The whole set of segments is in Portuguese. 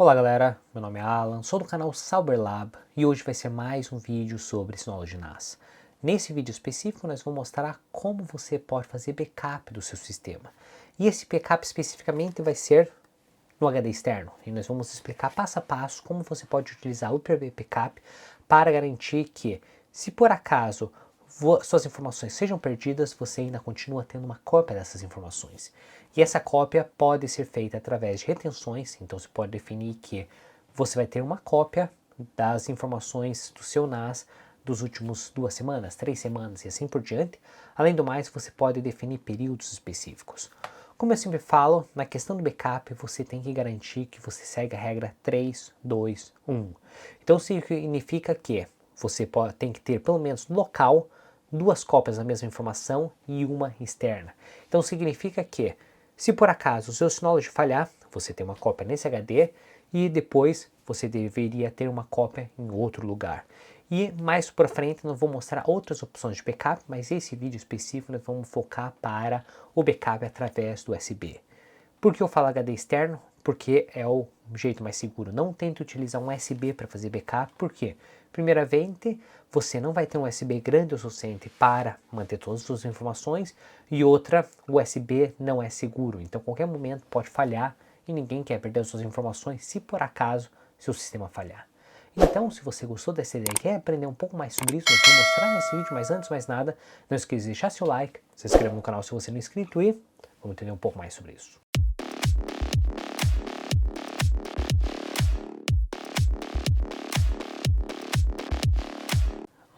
Olá galera, meu nome é Alan, sou do canal Cyberlab e hoje vai ser mais um vídeo sobre Synology NAS. Nesse vídeo específico nós vamos mostrar como você pode fazer backup do seu sistema. E esse backup especificamente vai ser no HD externo. E nós vamos explicar passo a passo como você pode utilizar o Hyper-V Backup para garantir que, se por acaso suas informações sejam perdidas, você ainda continua tendo uma cópia dessas informações. E essa cópia pode ser feita através de retenções, então você pode definir que você vai ter uma cópia das informações do seu NAS dos últimos 2 semanas, 3 semanas e assim por diante. Além do mais, você pode definir períodos específicos. Como eu sempre falo, na questão do backup, você tem que garantir que você segue a regra 3, 2, 1. Então significa que você tem que ter pelo menos local 2 cópias da mesma informação e uma externa. Então significa que, se por acaso o seu Synology falhar, você tem uma cópia nesse HD e depois você deveria ter uma cópia em outro lugar. E mais para frente eu vou mostrar outras opções de backup, mas esse vídeo específico nós vamos focar para o backup através do USB. Por que eu falo HD externo? Porque é o jeito mais seguro. Não tente utilizar um USB para fazer backup, por quê? Primeiramente, você não vai ter um USB grande o suficiente para manter todas as suas informações, e outra, o USB não é seguro, então qualquer momento pode falhar e ninguém quer perder as suas informações se por acaso seu sistema falhar. Então, se você gostou dessa ideia e quer aprender um pouco mais sobre isso, eu vou mostrar nesse vídeo, mas antes de mais nada, não esqueça de deixar seu like, se inscreva no canal se você não é inscrito e vamos entender um pouco mais sobre isso.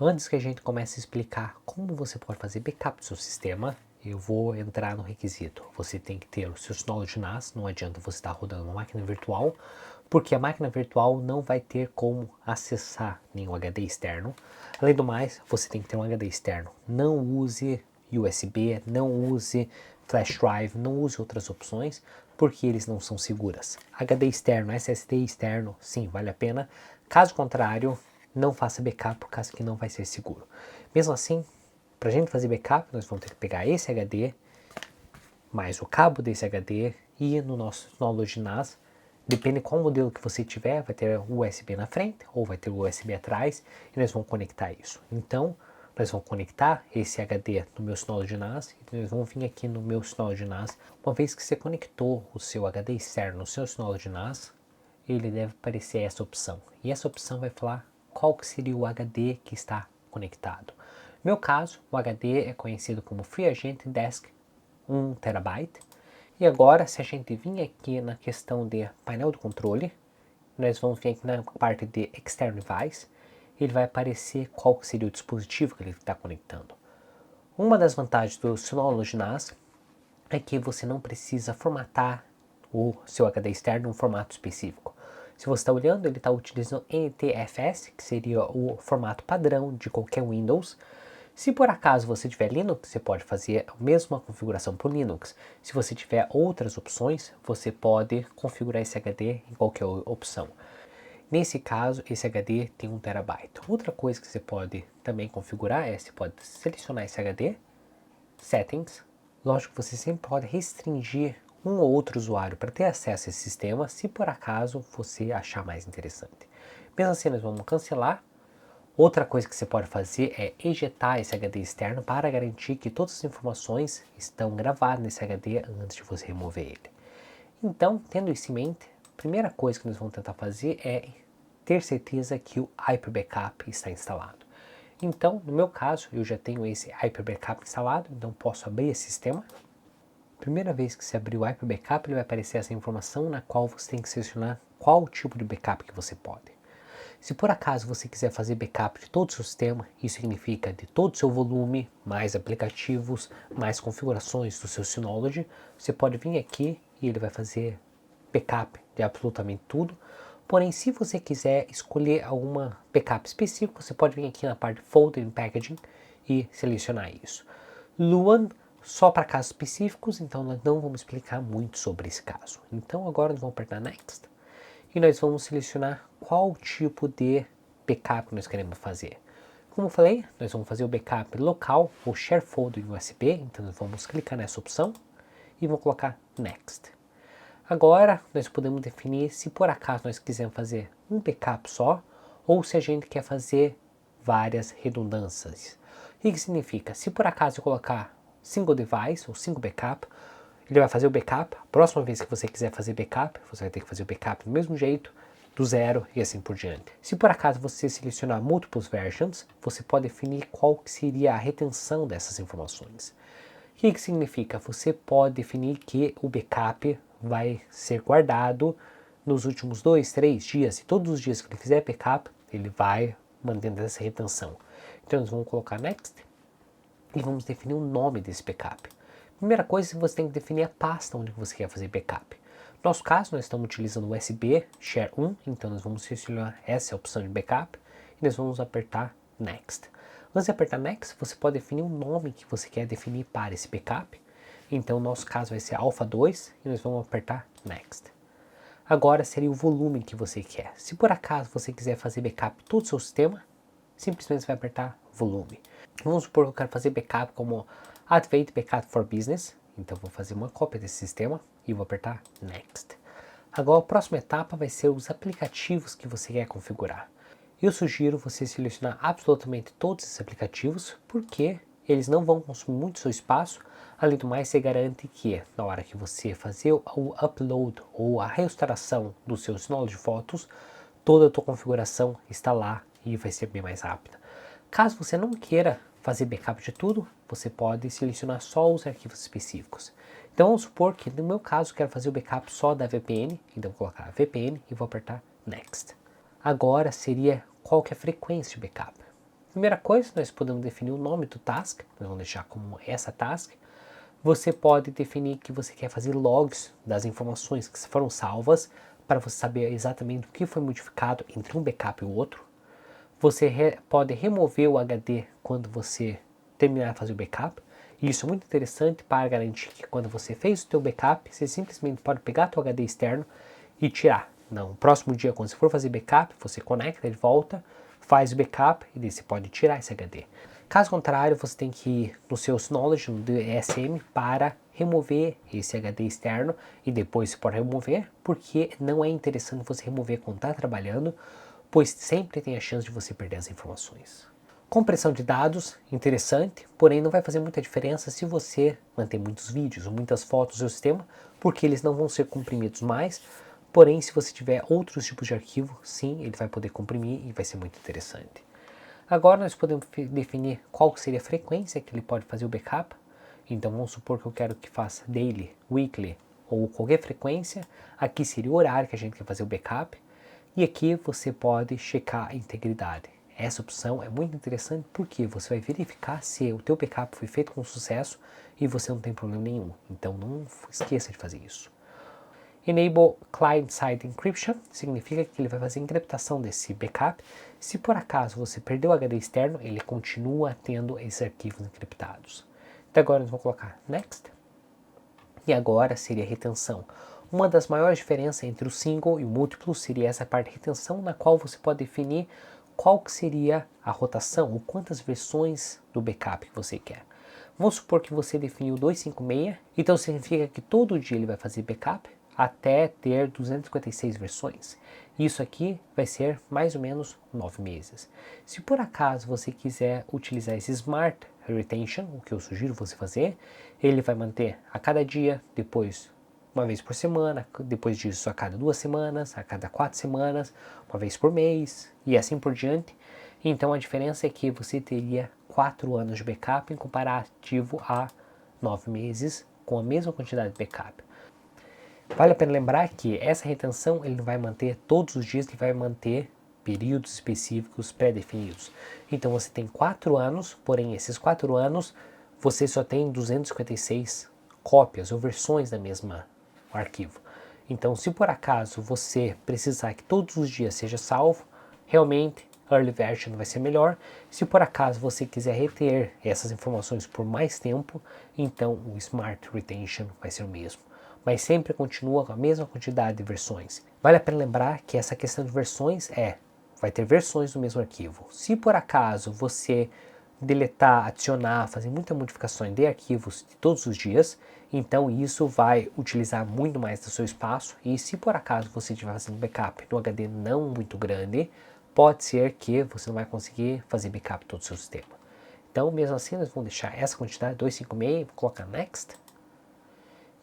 Antes que a gente comece a explicar como você pode fazer backup do seu sistema, eu vou entrar no requisito. Você tem que ter o seu Synology NAS, não adianta você estar rodando uma máquina virtual, porque a máquina virtual não vai ter como acessar nenhum HD externo. Além do mais, você tem que ter um HD externo. Não use USB, não use flash drive, não use outras opções, porque eles não são seguras. HD externo, SSD externo, sim, vale a pena. Caso contrário, não faça backup por causa que não vai ser seguro. Mesmo assim, para a gente fazer backup, nós vamos ter que pegar esse HD, mais o cabo desse HD e no nosso Synology NAS, depende qual modelo que você tiver, vai ter USB na frente ou vai ter USB atrás e nós vamos conectar isso. Então, nós vamos conectar esse HD no meu Synology NAS e nós vamos vir aqui no meu Synology NAS. Uma vez que você conectou o seu HD externo no seu Synology NAS, ele deve aparecer essa opção. E essa opção vai falar qual que seria o HD que está conectado. No meu caso, o HD é conhecido como FreeAgent Disk 1 TB. E agora, se a gente vir aqui na questão de painel de controle, nós vamos vir aqui na parte de External Device, ele vai aparecer qual que seria o dispositivo que ele está conectando. Uma das vantagens do Synology NAS é que você não precisa formatar o seu HD externo em um formato específico. Se você está olhando, ele está utilizando NTFS, que seria o formato padrão de qualquer Windows. Se por acaso você tiver Linux, você pode fazer a mesma configuração para o Linux. Se você tiver outras opções, você pode configurar esse HD em qualquer opção. Nesse caso, esse HD tem 1 TB. Outra coisa que você pode também configurar é, você pode selecionar esse HD, Settings. Lógico que você sempre pode restringir um ou outro usuário para ter acesso a esse sistema, se por acaso você achar mais interessante. Mesmo assim, nós vamos cancelar. Outra coisa que você pode fazer é ejetar esse HD externo para garantir que todas as informações estão gravadas nesse HD antes de você remover ele. Então, tendo isso em mente, a primeira coisa que nós vamos tentar fazer é ter certeza que o Hyper Backup está instalado. Então, no meu caso, eu já tenho esse Hyper Backup instalado, então posso abrir esse sistema. Primeira vez que você abrir o Hyper Backup, ele vai aparecer essa informação na qual você tem que selecionar qual tipo de backup que você pode. Se por acaso você quiser fazer backup de todo o seu sistema, isso significa de todo o seu volume, mais aplicativos, mais configurações do seu Synology, você pode vir aqui e ele vai fazer backup de absolutamente tudo. Porém, se você quiser escolher alguma backup específica, você pode vir aqui na parte Folder and Packaging e selecionar isso. Luan, só para casos específicos, então nós não vamos explicar muito sobre esse caso. Então agora nós vamos apertar Next e nós vamos selecionar qual tipo de backup nós queremos fazer. Como eu falei, nós vamos fazer o backup local ou Share Folder em USB, então nós vamos clicar nessa opção e vamos colocar Next. Agora, nós podemos definir se por acaso nós quisermos fazer um backup só, ou se a gente quer fazer várias redundâncias. O que significa? Se por acaso eu colocar single device ou single backup, ele vai fazer o backup. A próxima vez que você quiser fazer backup, você vai ter que fazer o backup do mesmo jeito, do zero e assim por diante. Se por acaso você selecionar múltiplos versions, você pode definir qual que seria a retenção dessas informações. O que significa? Você pode definir que o backup vai ser guardado nos últimos 2, 3 dias. E todos os dias que ele fizer backup, ele vai mantendo essa retenção. Então nós vamos colocar next e vamos definir o nome desse backup. Primeira coisa, você tem que definir a pasta onde você quer fazer backup. No nosso caso, nós estamos utilizando o USB Share 1, então nós vamos selecionar essa opção de backup e nós vamos apertar next. Antes de apertar next, você pode definir o nome que você quer definir para esse backup. Então, no nosso caso vai ser Alpha 2 e nós vamos apertar next. Agora seria o volume que você quer. Se por acaso você quiser fazer backup de todo o seu sistema, simplesmente você vai apertar volume. Vamos supor que eu quero fazer backup como Advanced Backup for Business. Então vou fazer uma cópia desse sistema e vou apertar next. Agora a próxima etapa vai ser os aplicativos que você quer configurar. Eu sugiro você selecionar absolutamente todos esses aplicativos, porque eles não vão consumir muito seu espaço. Além do mais, você garante que na hora que você fazer o upload ou a restauração do seu sinal de fotos, toda a tua configuração está lá e vai ser bem mais rápida. Caso você não queira fazer backup de tudo, você pode selecionar só os arquivos específicos. Então vamos supor que no meu caso eu quero fazer o backup só da VPN, então vou colocar VPN e vou apertar next. Agora seria qual que é a frequência de backup. Primeira coisa, nós podemos definir o nome do task, nós vamos deixar como essa task. Você pode definir que você quer fazer logs das informações que foram salvas, para você saber exatamente o que foi modificado entre um backup e o outro. Você pode remover o HD quando você terminar de fazer o backup. E isso é muito interessante para garantir que quando você fez o seu backup, você simplesmente pode pegar o HD externo e tirar. No próximo dia, quando você for fazer backup, você conecta de volta, faz o backup e daí você pode tirar esse HD. Caso contrário, você tem que ir no seu Synology, no DSM, para remover esse HD externo e depois você pode remover, porque não é interessante você remover quando está trabalhando, pois sempre tem a chance de você perder as informações. Compressão de dados, interessante, porém não vai fazer muita diferença se você manter muitos vídeos ou muitas fotos no seu sistema, porque eles não vão ser comprimidos mais. Porém, se você tiver outros tipos de arquivo, sim, ele vai poder comprimir e vai ser muito interessante. Agora nós podemos definir qual seria a frequência que ele pode fazer o backup. Então vamos supor que eu quero que faça daily, weekly ou qualquer frequência. Aqui seria o horário que a gente quer fazer o backup. E aqui você pode checar a integridade. Essa opção é muito interessante porque você vai verificar se o teu backup foi feito com sucesso e você não tem problema nenhum. Então não esqueça de fazer isso. Enable Client-Side Encryption significa que ele vai fazer a encriptação desse backup. Se por acaso você perdeu o HD externo, ele continua tendo esses arquivos encriptados. Então agora nós vamos colocar Next. E agora seria a retenção. Uma das maiores diferenças entre o single e o múltiplo seria essa parte de retenção, na qual você pode definir qual que seria a rotação ou quantas versões do backup que você quer. Vamos supor que você definiu 256, então significa que todo dia ele vai fazer backup até ter 256 versões. Isso aqui vai ser mais ou menos 9 meses. Se por acaso você quiser utilizar esse Smart Retention, o que eu sugiro você fazer, ele vai manter a cada dia, depois uma vez por semana, depois disso a cada 2 semanas, a cada 4 semanas, uma vez por mês e assim por diante. Então a diferença é que você teria 4 anos de backup em comparativo a 9 meses com a mesma quantidade de backup. Vale a pena lembrar que essa retenção ele não vai manter todos os dias, ele vai manter períodos específicos pré-definidos. Então você tem 4 anos, porém esses 4 anos você só tem 256 cópias ou versões da mesma arquivo. Então se por acaso você precisar que todos os dias seja salvo, realmente Early Version vai ser melhor. Se por acaso você quiser reter essas informações por mais tempo, então o Smart Retention vai ser o mesmo. Mas sempre continua com a mesma quantidade de versões. Vale a pena lembrar que essa questão de versões vai ter versões do mesmo arquivo. Se por acaso você deletar, adicionar, fazer muitas modificações de arquivos de todos os dias, então isso vai utilizar muito mais do seu espaço, e se por acaso você estiver fazendo backup no HD não muito grande, pode ser que você não vai conseguir fazer backup de todo o seu sistema. Então, mesmo assim, nós vamos deixar essa quantidade, 256, vou colocar Next,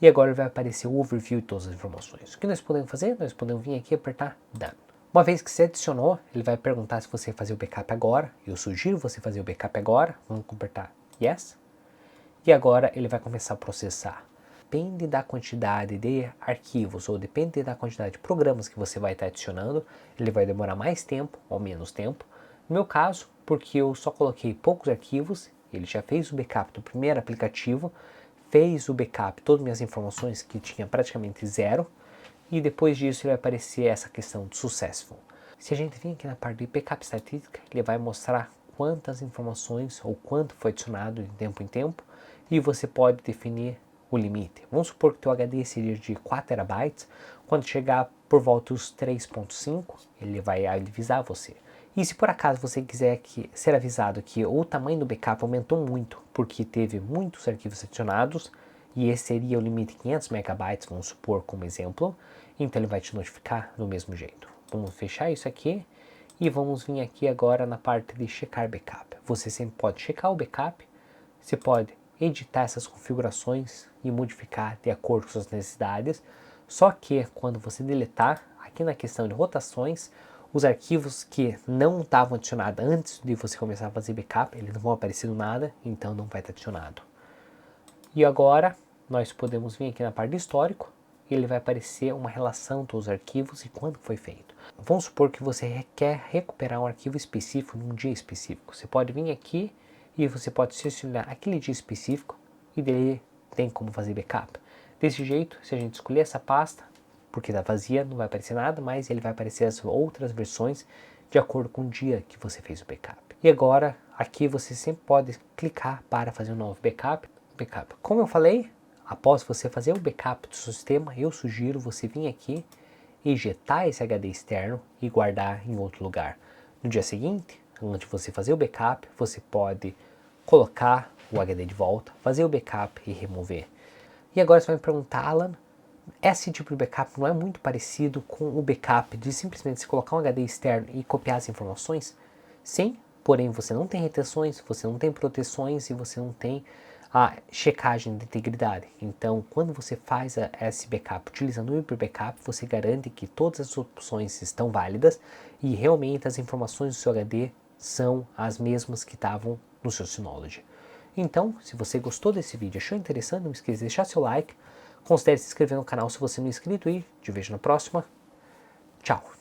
e agora vai aparecer o overview de todas as informações. O que nós podemos fazer? Nós podemos vir aqui e apertar Done. Uma vez que você adicionou, ele vai perguntar se você fazer o backup agora. Eu sugiro você fazer o backup agora. Vamos apertar Yes. E agora ele vai começar a processar. Depende da quantidade de arquivos ou depende da quantidade de programas que você vai estar adicionando, ele vai demorar mais tempo ou menos tempo. No meu caso, porque eu só coloquei poucos arquivos, ele já fez o backup do primeiro aplicativo, fez o backup de todas as minhas informações que tinha praticamente zero, e depois disso ele vai aparecer essa questão de successful. Se a gente vir aqui na parte de backup estatística, ele vai mostrar quantas informações ou quanto foi adicionado de tempo em tempo, e você pode definir o limite. Vamos supor que o teu HD seria de 4 TB, quando chegar por volta dos 3.5, ele vai avisar você. E se por acaso você quiser ser avisado que o tamanho do backup aumentou muito, porque teve muitos arquivos adicionados, e esse seria o limite 500 MB, vamos supor como exemplo, então ele vai te notificar do mesmo jeito. Vamos fechar isso aqui e vamos vir aqui agora na parte de checar backup. Você sempre pode checar o backup, você pode editar essas configurações e modificar de acordo com suas necessidades, só que quando você deletar, aqui na questão de rotações, os arquivos que não estavam adicionados antes de você começar a fazer backup, eles não vão aparecer do nada, então não vai estar adicionado. E agora nós podemos vir aqui na parte de histórico, e ele vai aparecer uma relação dos arquivos e quando foi feito. Vamos supor que você quer recuperar um arquivo específico num dia específico. Você pode vir aqui e você pode selecionar aquele dia específico e dele tem como fazer backup. Desse jeito, se a gente escolher essa pasta, porque está vazia, não vai aparecer nada, mas ele vai aparecer as outras versões de acordo com o dia que você fez o backup. E agora, aqui você sempre pode clicar para fazer um novo backup. Como eu falei, após você fazer o backup do seu sistema, eu sugiro você vir aqui, ejetar esse HD externo e guardar em outro lugar. No dia seguinte, antes de você fazer o backup, você pode colocar o HD de volta, fazer o backup e remover. E agora você vai me perguntar, Alan, esse tipo de backup não é muito parecido com o backup de simplesmente se colocar um HD externo e copiar as informações? Sim, porém você não tem retenções, você não tem proteções e você não tem a checagem de integridade. Então, quando você faz esse backup utilizando o Hyper Backup, você garante que todas as opções estão válidas e realmente as informações do seu HD são as mesmas que estavam no seu Synology. Então, se você gostou desse vídeo, achou interessante, não esqueça de deixar seu like, considere se inscrever no canal se você não é inscrito e te vejo na próxima. Tchau!